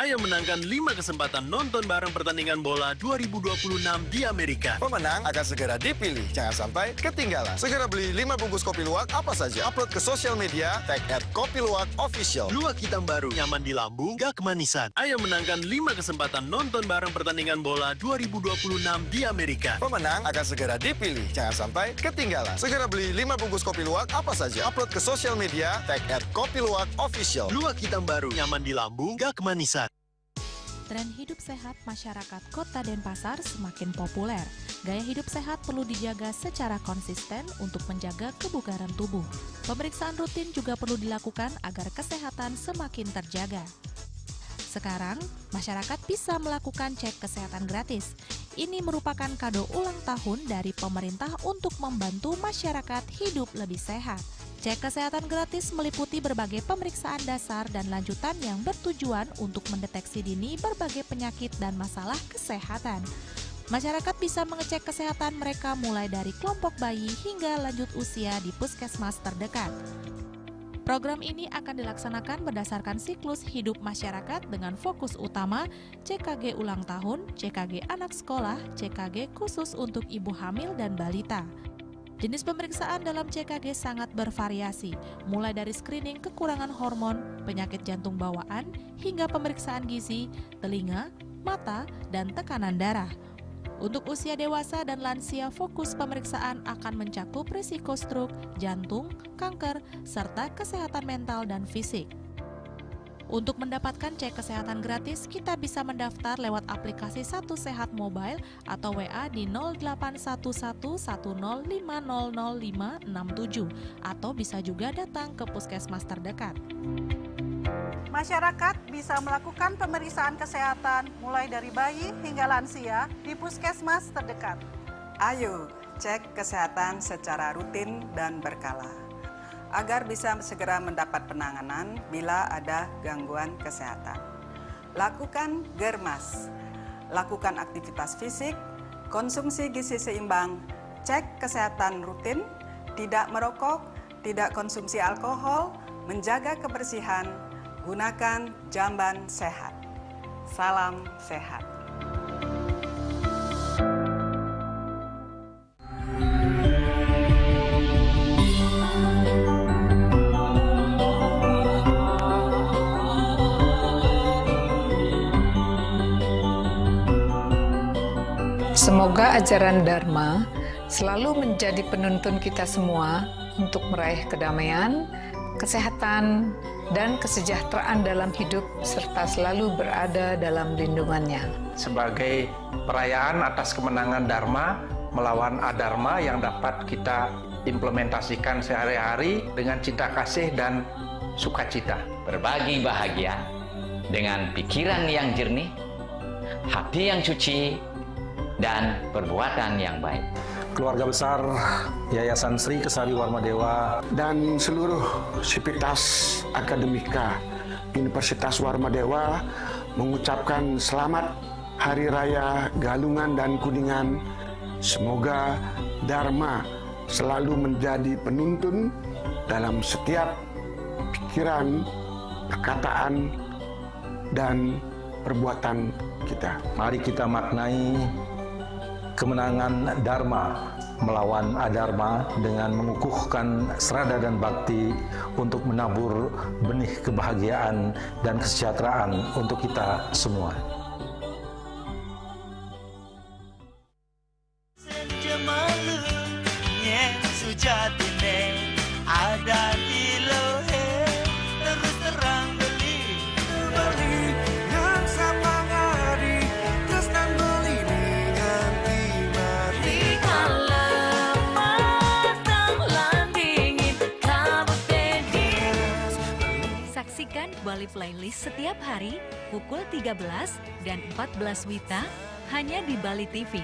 Ayo menangkan 5 kesempatan nonton bareng pertandingan bola 2026 di Amerika. Pemenang akan segera dipilih. Jangan sampai ketinggalan. Segera beli 5 bungkus kopi luwak apa saja. Upload ke sosial media, tag @kopiluwakofficial. Luwak hitam baru, nyaman di lambung, gak kemanisan. Ayo menangkan 5 kesempatan nonton bareng pertandingan bola 2026 di Amerika. Pemenang akan segera dipilih. Jangan sampai ketinggalan. Segera beli 5 bungkus kopi luwak apa saja. Upload ke sosial media, tag @kopiluwakofficial. Luwak hitam baru, nyaman di lambung, gak kemanisan. Tren hidup sehat masyarakat Kota Denpasar semakin populer. Gaya hidup sehat perlu dijaga secara konsisten untuk menjaga kebugaran tubuh. Pemeriksaan rutin juga perlu dilakukan agar kesehatan semakin terjaga. Sekarang, masyarakat bisa melakukan cek kesehatan gratis. Ini merupakan kado ulang tahun dari pemerintah untuk membantu masyarakat hidup lebih sehat. Cek kesehatan gratis meliputi berbagai pemeriksaan dasar dan lanjutan yang bertujuan untuk mendeteksi dini berbagai penyakit dan masalah kesehatan. Masyarakat bisa mengecek kesehatan mereka mulai dari kelompok bayi hingga lanjut usia di puskesmas terdekat. Program ini akan dilaksanakan berdasarkan siklus hidup masyarakat dengan fokus utama CKG ulang tahun, CKG anak sekolah, CKG khusus untuk ibu hamil dan balita. Jenis pemeriksaan dalam CKG sangat bervariasi, mulai dari screening kekurangan hormon, penyakit jantung bawaan, hingga pemeriksaan gizi, telinga, mata, dan tekanan darah. Untuk usia dewasa dan lansia, fokus pemeriksaan akan mencakup risiko stroke, jantung, kanker, serta kesehatan mental dan fisik. Untuk mendapatkan cek kesehatan gratis, kita bisa mendaftar lewat aplikasi Satu Sehat Mobile atau WA di 081110500567 atau bisa juga datang ke puskesmas terdekat. Masyarakat bisa melakukan pemeriksaan kesehatan mulai dari bayi hingga lansia di puskesmas terdekat. Ayo cek kesehatan secara rutin dan berkala, agar bisa segera mendapat penanganan bila ada gangguan kesehatan. Lakukan germas, lakukan aktivitas fisik, konsumsi gizi seimbang, cek kesehatan rutin, tidak merokok, tidak konsumsi alkohol, menjaga kebersihan, gunakan jamban sehat. Salam sehat. Semoga ajaran Dharma selalu menjadi penuntun kita semua untuk meraih kedamaian, kesehatan, dan kesejahteraan dalam hidup serta selalu berada dalam lindungannya. Sebagai perayaan atas kemenangan Dharma melawan Adharma yang dapat kita implementasikan sehari-hari dengan cinta kasih dan sukacita. Berbagi bahagia dengan pikiran yang jernih, hati yang suci, dan perbuatan yang baik. Keluarga besar Yayasan Sri Kesari Warmadewa dan seluruh sivitas akademika Universitas Warmadewa mengucapkan selamat Hari Raya Galungan dan Kuningan. Semoga Dharma selalu menjadi penuntun dalam setiap pikiran, perkataan, dan perbuatan kita. Mari kita maknai kemenangan Dharma melawan Adharma dengan mengukuhkan serada dan bakti untuk menabur benih kebahagiaan dan kesejahteraan untuk kita semua. Bali Playlist setiap hari pukul 13 dan 14 WITA hanya di Bali TV.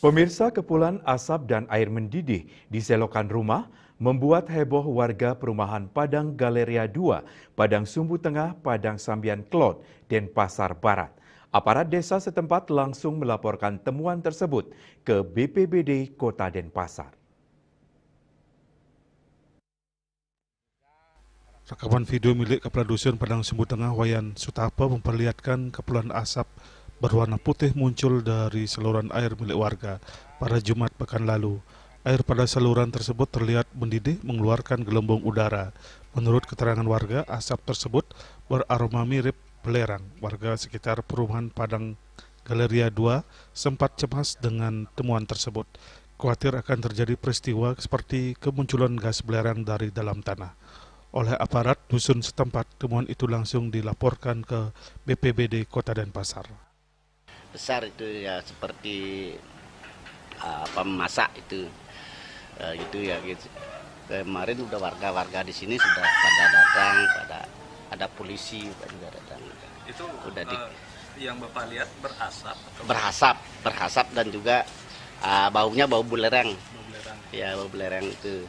Pemirsa, kepulan asap dan air mendidih di selokan rumah membuat heboh warga perumahan Padang Galeria 2, Padang Sumbu Tengah, Padang Sambian Klot, Denpasar Barat. Aparat desa setempat langsung melaporkan temuan tersebut ke BPBD Kota Denpasar. Rekaman video milik Kepala Dusun Padang Sumbu Tengah Wayan Sutapa memperlihatkan kepulan asap berwarna putih muncul dari saluran air milik warga pada Jumat pekan lalu. Air pada saluran tersebut terlihat mendidih mengeluarkan gelembung udara. Menurut keterangan warga, asap tersebut beraroma mirip belerang. Warga sekitar perumahan Padang Galeria 2 sempat cemas dengan temuan tersebut. Khawatir akan terjadi peristiwa seperti kemunculan gas belerang dari dalam tanah. Oleh aparat dusun setempat, temuan itu langsung dilaporkan ke BPBD Kota Denpasar. Besar itu ya seperti pemasak itu gitu ya gitu. Kemarin udah warga-warga di sini sudah pada datang, ada polisi juga datang. Itu udah Yang Bapak lihat berasap? Atau Berasap dan juga baunya bau belerang. Bau belerang. Ya, bau belerang itu.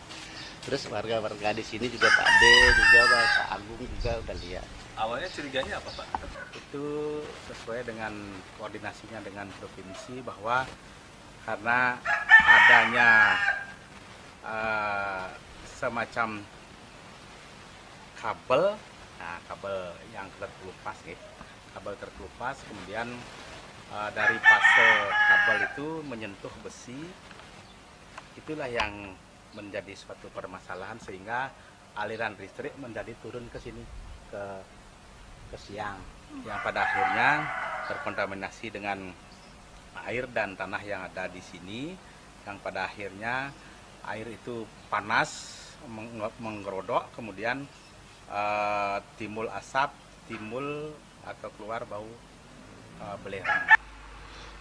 Terus warga-warga di sini juga Pak D, juga Pak Agung juga udah lihat. Awalnya curiganya apa Pak? Itu sesuai dengan koordinasinya dengan provinsi bahwa karena adanya semacam kabel yang terkelupas, kabel terkelupas, kemudian dari fase kabel itu menyentuh besi, itulah yang menjadi suatu permasalahan sehingga aliran listrik menjadi turun ke sini ke siang, yang pada akhirnya terkontaminasi dengan air dan tanah yang ada di sini, yang pada akhirnya air itu panas menggerodok, kemudian timbul asap, timbul atau keluar bau belerang.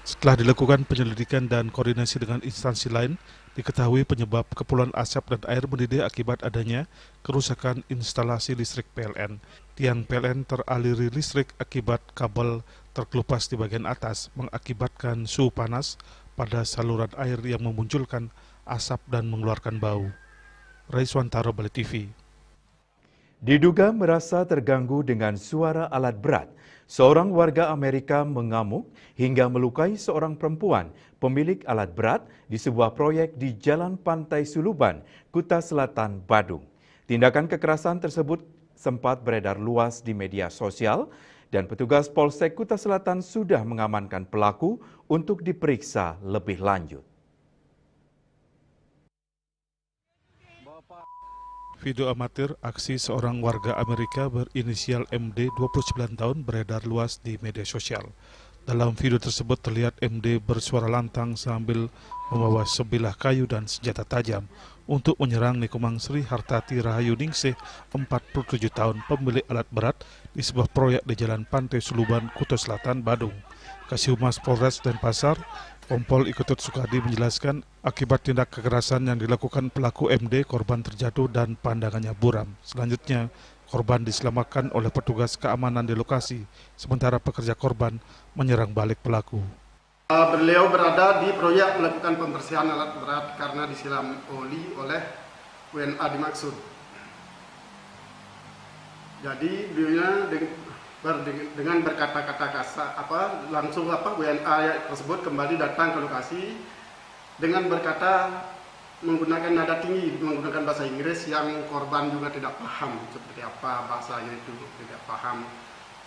Setelah dilakukan penyelidikan dan koordinasi dengan instansi lain, diketahui penyebab kepulan asap dan air mendidih akibat adanya kerusakan instalasi listrik PLN. Tiang PLN teraliri listrik akibat kabel terkelupas di bagian atas, mengakibatkan suhu panas pada saluran air yang memunculkan asap dan mengeluarkan bau. Raiswantaro, Bali TV. Diduga merasa terganggu dengan suara alat berat, seorang warga Amerika mengamuk hingga melukai seorang perempuan pemilik alat berat di sebuah proyek di Jalan Pantai Suluban, Kuta Selatan, Badung. Tindakan kekerasan tersebut sempat beredar luas di media sosial dan petugas Polsek Kuta Selatan sudah mengamankan pelaku untuk diperiksa lebih lanjut. Video amatir aksi seorang warga Amerika berinisial MD 29 tahun beredar luas di media sosial. Dalam video tersebut terlihat MD bersuara lantang sambil membawa sebilah kayu dan senjata tajam untuk menyerang Nikumang Sri Hartati Rahayu Ningsih, 47 tahun, pemilik alat berat di sebuah proyek di Jalan Pantai Suluban, Kuta Selatan, Badung. Kasih-Humas Polres Denpasar, Kompol Iketut Sukadi menjelaskan akibat tindak kekerasan yang dilakukan pelaku MD, korban terjatuh dan pandangannya buram. Selanjutnya, korban diselamatkan oleh petugas keamanan di lokasi, sementara pekerja korban menyerang balik pelaku. Beliau berada di proyek melakukan pembersihan alat berat karena disiram oli oleh WNA dimaksud. Jadi beliau dengan berkata-kata kasar langsung WNA tersebut kembali datang ke lokasi dengan berkata menggunakan nada tinggi, menggunakan bahasa Inggris yang korban juga tidak paham seperti apa bahasanya, itu tidak paham.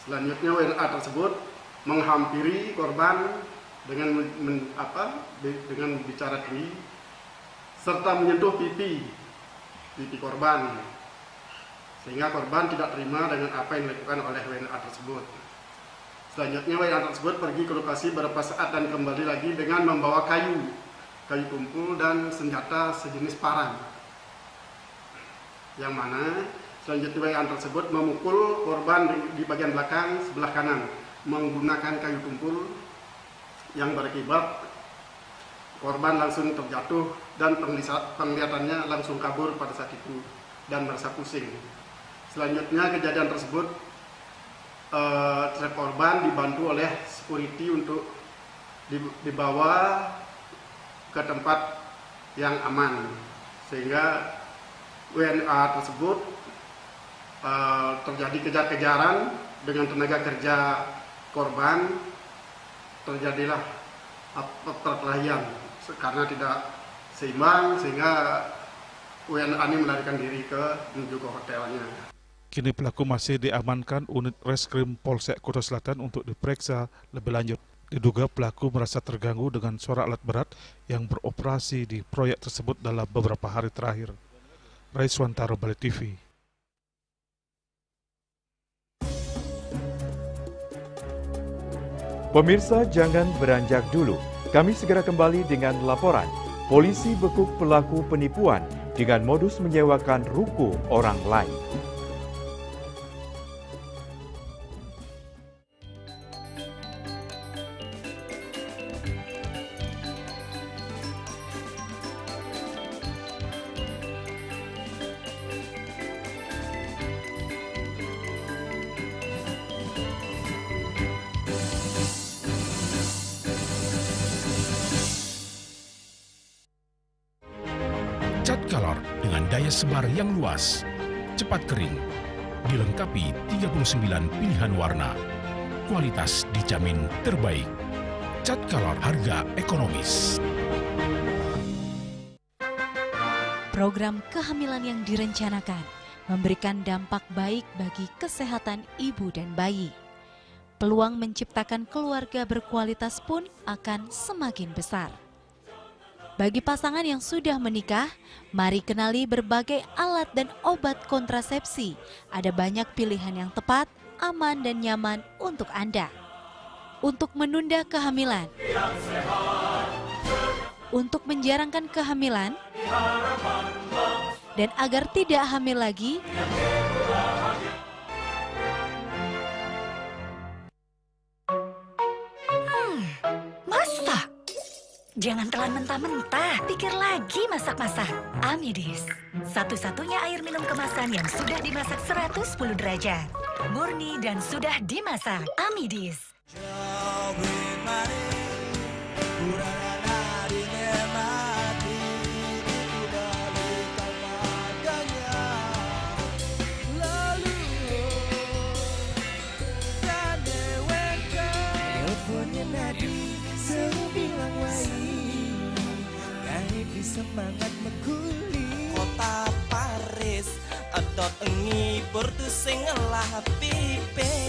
Selanjutnya WNA tersebut menghampiri korban dengan dengan bicara tinggi serta menyentuh pipi korban, sehingga korban tidak terima dengan apa yang dilakukan oleh WNA tersebut. Selanjutnya WNA tersebut pergi ke lokasi beberapa saat dan kembali lagi dengan membawa kayu tumpul dan senjata sejenis parang. Yang mana selanjutnya WNA tersebut memukul korban di bagian belakang sebelah kanan menggunakan kayu tumpul yang berakibat korban langsung terjatuh dan penglihatannya langsung kabur pada saat itu dan merasa pusing. Selanjutnya kejadian tersebut korban dibantu oleh security untuk dibawa ke tempat yang aman, sehingga WNA tersebut terjadi kejar-kejaran dengan tenaga kerja korban, terjadilah perkelahian karena tidak seimbang sehingga WNA ini melarikan diri menuju ke hotelnya. Kini pelaku masih diamankan unit Reskrim Polsek Kuta Selatan untuk diperiksa lebih lanjut. Diduga pelaku merasa terganggu dengan suara alat berat yang beroperasi di proyek tersebut dalam beberapa hari terakhir. Raiswantaro, Bali TV. Pemirsa, jangan beranjak dulu. Kami segera kembali dengan laporan. Polisi bekuk pelaku penipuan dengan modus menyewakan ruko orang lain. Color dengan daya sebar yang luas, cepat kering, dilengkapi 39 pilihan warna. Kualitas dijamin terbaik. Cat Color, harga ekonomis. Program kehamilan yang direncanakan memberikan dampak baik bagi kesehatan ibu dan bayi. Peluang menciptakan keluarga berkualitas pun akan semakin besar. Bagi pasangan yang sudah menikah, mari kenali berbagai alat dan obat kontrasepsi. Ada banyak pilihan yang tepat, aman dan nyaman untuk Anda. Untuk menunda kehamilan, untuk menjarangkan kehamilan, dan agar tidak hamil lagi, masak. Jangan telan mentah-mentah, pikir lagi masak-masak. Amidis, satu-satunya air minum kemasan yang sudah dimasak 110 derajat. Murni dan sudah dimasak. Amidis. Semangat meguli kota Paris adot engi portu sing ngelah pipes.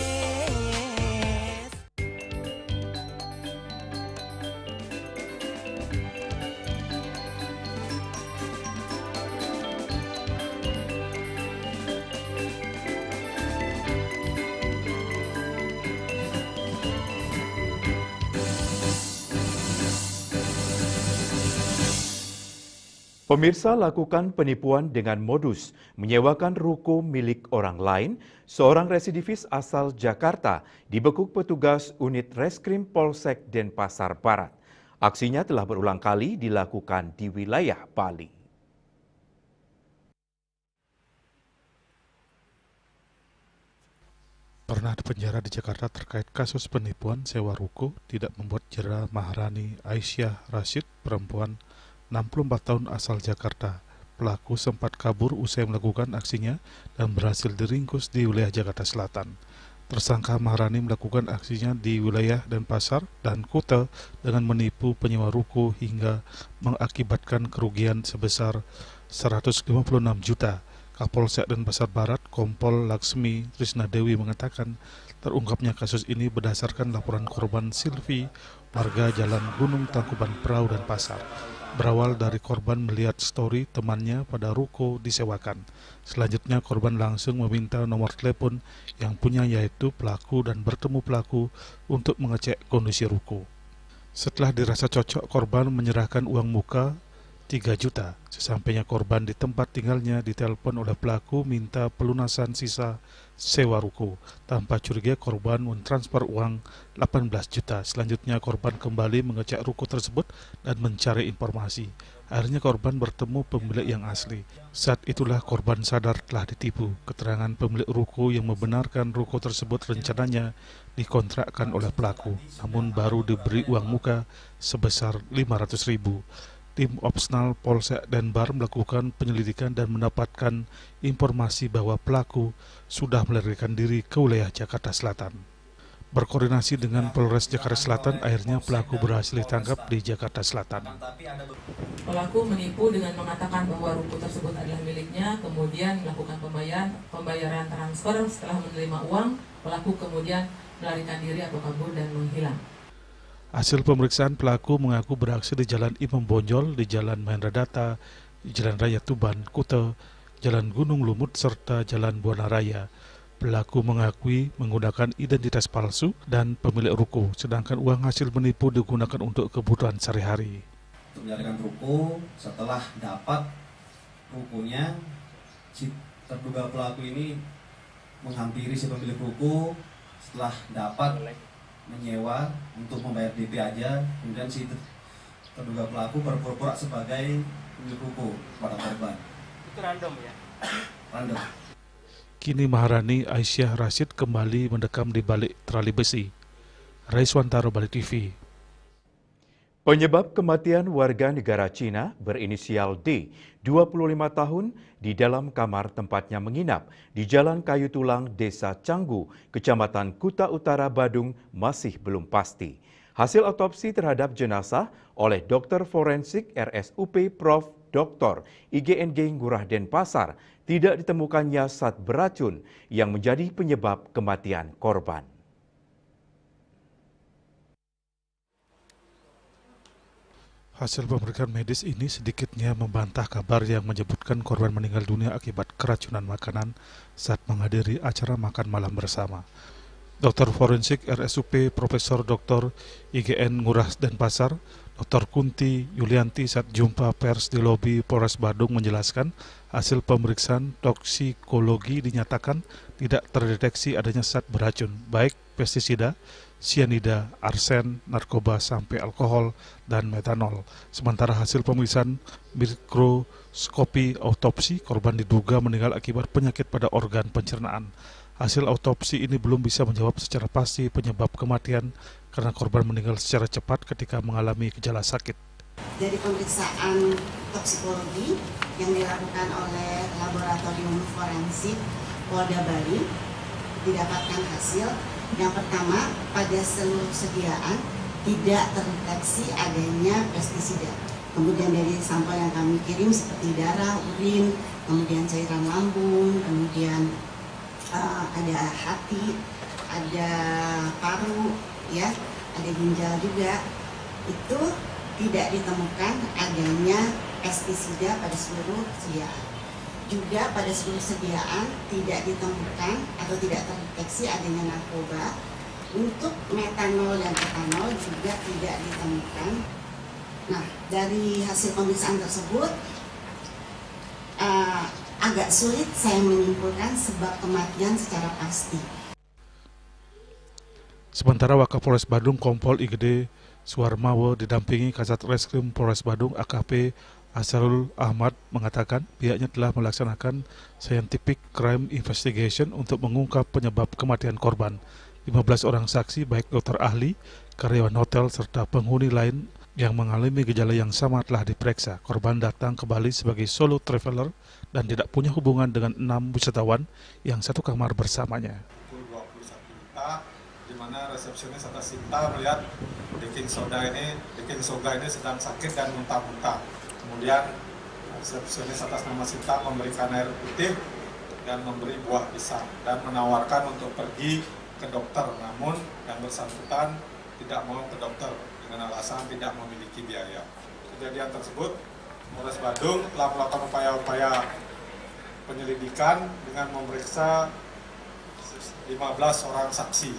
Pemirsa, lakukan penipuan dengan modus menyewakan ruko milik orang lain. Seorang residivis asal Jakarta dibekuk petugas unit Reskrim Polsek Denpasar Barat. Aksinya telah berulang kali dilakukan di wilayah Bali. Pernah dipenjara di Jakarta terkait kasus penipuan sewa ruko tidak membuat jera Maharani Aisyah Rashid, perempuan 64 tahun asal Jakarta. Pelaku sempat kabur usai melakukan aksinya dan berhasil diringkus di wilayah Jakarta Selatan. Tersangka Maharani melakukan aksinya di wilayah Denpasar dan Kuta dengan menipu penyewa ruko hingga mengakibatkan kerugian sebesar 156 juta. Kapolsek Denpasar Barat, Kompol Laksmi Trisna Dewi mengatakan terungkapnya kasus ini berdasarkan laporan korban Silvi, warga Jalan Gunung Tangkuban Perahu dan Pasar. Berawal dari korban melihat story temannya pada ruko disewakan. Selanjutnya korban langsung meminta nomor telepon yang punya yaitu pelaku dan bertemu pelaku untuk mengecek kondisi ruko. Setelah dirasa cocok, korban menyerahkan uang muka 3 juta. Sesampainya korban di tempat tinggalnya ditelepon oleh pelaku minta pelunasan sisa sewa ruko. Tanpa curiga korban mentransfer uang 18 juta. Selanjutnya korban kembali mengecek ruko tersebut dan mencari informasi. Akhirnya korban bertemu pemilik yang asli. Saat itulah korban sadar telah ditipu. Keterangan pemilik ruko yang membenarkan ruko tersebut rencananya dikontrakkan oleh pelaku, namun baru diberi uang muka sebesar 500.000. Tim Opsnal Polsek Denbar melakukan penyelidikan dan mendapatkan informasi bahwa pelaku sudah melarikan diri ke wilayah Jakarta Selatan. Berkoordinasi dengan Polres Jakarta Selatan, akhirnya pelaku berhasil ditangkap di Jakarta Selatan. Pelaku menipu dengan mengatakan bahwa ruko tersebut adalah miliknya, kemudian melakukan pembayaran transfer. Setelah menerima uang, pelaku kemudian melarikan diri atau kabur dan menghilang. Hasil pemeriksaan, pelaku mengaku beraksi di Jalan Imam Bonjol, di Jalan Mahendra Data, di Jalan Raya Tuban, Kuta, Jalan Gunung Lumut, serta Jalan Buana Raya. Pelaku mengakui menggunakan identitas palsu dan pemilik ruko, sedangkan uang hasil menipu digunakan untuk kebutuhan sehari-hari. Untuk menyalakan ruko, setelah dapat rukonya, si terduga pelaku ini menghampiri si pemilik ruko. Setelah dapat menyewa untuk membayar DP aja, kemudian si terduga pelaku berpura-pura sebagai pemilik ruko pada korban. Itu random ya? Random. Kini Maharani Aisyah Rashid kembali mendekam di balik trali besi. Raiswantaro, Bali TV. Penyebab kematian warga negara Cina berinisial D, 25 tahun, di dalam kamar tempatnya menginap di Jalan Kayu Tulang, Desa Canggu, Kecamatan Kuta Utara, Badung masih belum pasti. Hasil otopsi terhadap jenazah oleh dokter forensik RSUP Prof. Dr. IGNG Ngurah Denpasar tidak ditemukannya zat beracun yang menjadi penyebab kematian korban. Hasil pemeriksaan medis ini sedikitnya membantah kabar yang menyebutkan korban meninggal dunia akibat keracunan makanan saat menghadiri acara makan malam bersama. Dr. Forensik RSUP Profesor Dr. IGN Ngurah Denpasar, Dr. Kunti Yulianti saat jumpa pers di lobi Polres Badung menjelaskan hasil pemeriksaan toksikologi dinyatakan tidak terdeteksi adanya zat beracun, baik pestisida, sianida, arsen, narkoba, sampai alkohol, dan metanol. Sementara hasil pemeriksaan mikroskopi autopsi, korban diduga meninggal akibat penyakit pada organ pencernaan. Hasil autopsi ini belum bisa menjawab secara pasti penyebab kematian karena korban meninggal secara cepat ketika mengalami gejala sakit. Dari pemeriksaan toksikologi yang dilakukan oleh Laboratorium Forensik Polda Bali didapatkan hasil yang pertama, pada seluruh sediaan tidak terdeteksi adanya pestisida. Kemudian dari sampel yang kami kirim seperti darah, urin, kemudian cairan lambung, kemudian ada hati, ada paru, ya, ada ginjal juga. Itu tidak ditemukan adanya pestisida pada seluruh sediaan. Juga pada seluruh sediaan tidak ditemukan atau tidak terdeteksi adanya narkoba. Untuk metanol dan etanol juga tidak ditemukan. Nah, dari hasil pemeriksaan tersebut agak sulit saya menyimpulkan sebab kematian secara pasti. Sementara Wakapolres Badung Kompol IGD Suarmawo didampingi Kasat Reskrim Polres Badung AKP Asrul Ahmad mengatakan pihaknya telah melaksanakan scientific crime investigation untuk mengungkap penyebab kematian korban. 15 orang saksi baik dokter ahli, karyawan hotel, serta penghuni lain yang mengalami gejala yang sama telah diperiksa. Korban datang ke Bali sebagai solo traveler dan tidak punya hubungan dengan 6 wisatawan yang satu kamar bersamanya. 21 juta, di mana resepsionis atas Sinta melihat baking soda ini sedang sakit dan muntah-muntah. Kemudian resepsionis atas nama Sinta memberikan air putih dan memberi buah pisang dan menawarkan untuk pergi ke dokter, namun yang bersangkutan tidak mau ke dokter dengan alasan tidak memiliki biaya. Kejadian tersebut, Polres Badung telah melakukan upaya-upaya penyelidikan dengan memeriksa 15 orang saksi.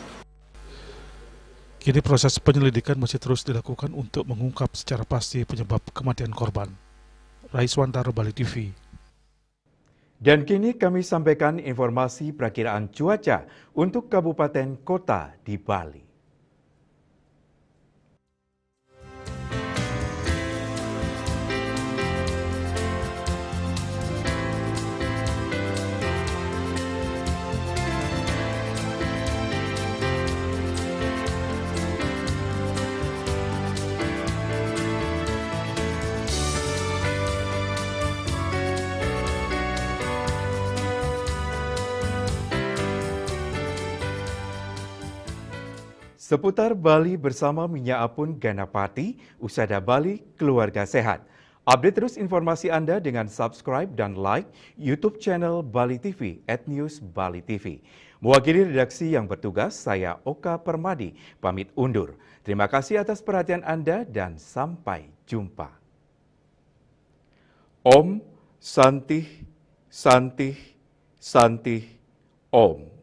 Kini proses penyelidikan masih terus dilakukan untuk mengungkap secara pasti penyebab kematian korban. Raiswantara, Bali TV. Dan kini kami sampaikan informasi perakiraan cuaca untuk kabupaten kota di Bali. Seputar Bali bersama Minyak Apun Ganapati, Usada Bali, Keluarga Sehat. Update terus informasi Anda dengan subscribe dan like YouTube channel Bali TV @newsbali.tv. Mewakili redaksi yang bertugas, saya Oka Permadi, pamit undur. Terima kasih atas perhatian Anda dan sampai jumpa. Om Santih Santih Santih Om.